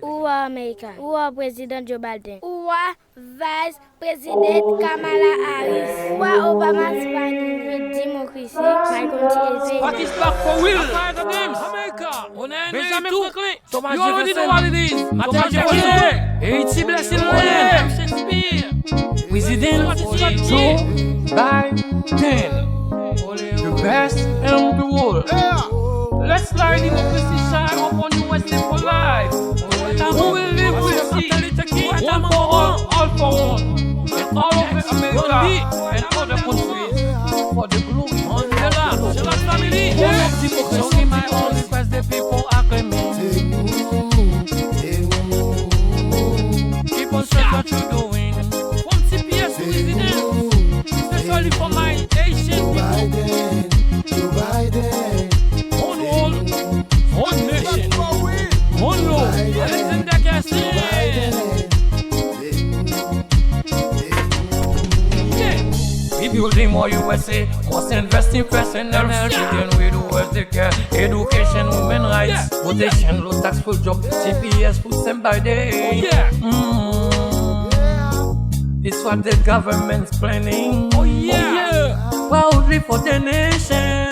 Ou American, ou Président Joe Biden, ou Vice President Kamala Harris, ou Obama's vanity democracy, my country is What is back for real? Fighter Games, America, Benjamin Franklin, Thomas you already know what it is. Thomas Jefferson, H.C. Blessing William Shakespeare, President Joe Biden, the best in the world. Let's slide democracy shine upon USA for life. Who will live with see? One for all for one. And all over America and other countries for the glory of the family. So my own request the people acclaim me. Keep on saying what you're doing. From CPS president, especially for my Asian people. One nation, one law. Alexander Gaston. Rebuilding more USA, must invest in personnel. Children with world care, education, women rights, protection, low tax full job, CPS, food sent by day. It's what the government's planning. Proudly for the nation,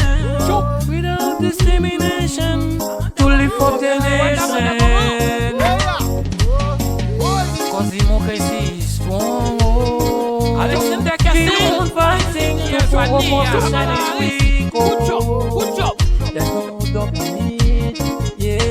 without discrimination, to live for the nation. Cause democracy is strong. Alexander Castillo fighting for opposition weak. Good job. There's no doubt in it. Yeah.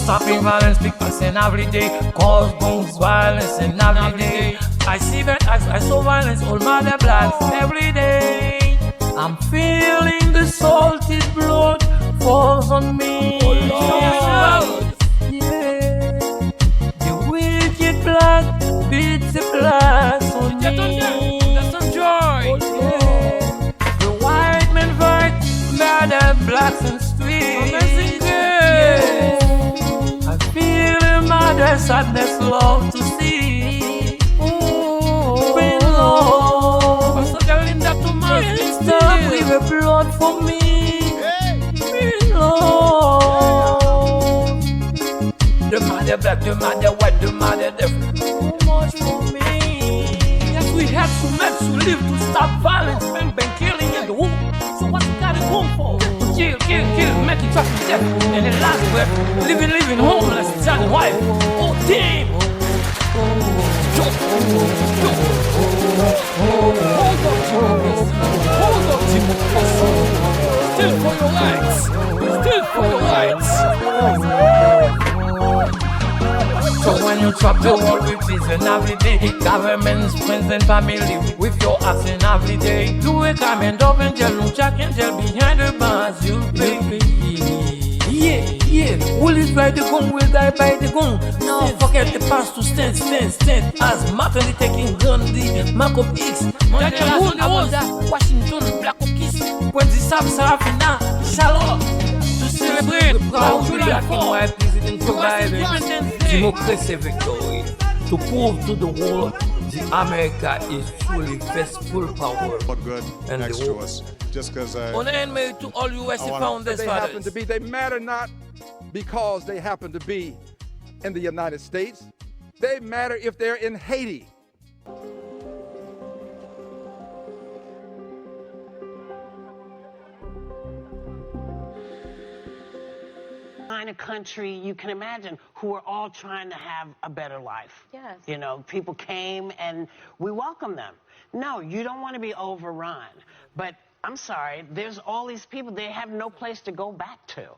Stopping violence because in every day cause guns violence in every day. I see that I saw violence all mother blacks every day. I'm feeling the salted blood falls on me. Yeah. The wicked blood beats the blacks on me. That's some joy. Yeah. The white men fight murder blacks in streets. Yeah. I feel the mother sadness love to see. Bring love. Stop with the blood for me. Bring love. The mother black, the mother white, the mother deaf. Too much for me. Yes, we have so much to live to stop violence. Bang killing in the womb. So what you got it home for? Kill, make it traffic death. And the last breath, living homeless, child and wife. Oh, damn. Hold up, democracy. Still for your rights. So when you trap the world with prison every day, governments, friends and family with your action every day. Do it, come and up and jail, Jack and jail behind the bars, you'll pay. Yeah, will it by the gun, will die by the gun. Now forget the past to stand. As Martin Luther King, Gandhi, Malcolm X, Mandela, Washington, Black Oaks, when the South Africa, Shalom, to celebrate the proud black and white president Joe Biden. Democracy victory, to prove to the world the America is truly full power. What good and next the to us? Just because on end made to all USA founders, they happen to be. They matter not because they happen to be in the United States. They matter if they're in Haiti. Kind of country you can imagine who are all trying to have a better life. Yes. You know, people came and we welcome them. No, you don't want to be overrun. But I'm sorry, there's all these people, they have no place to go back to.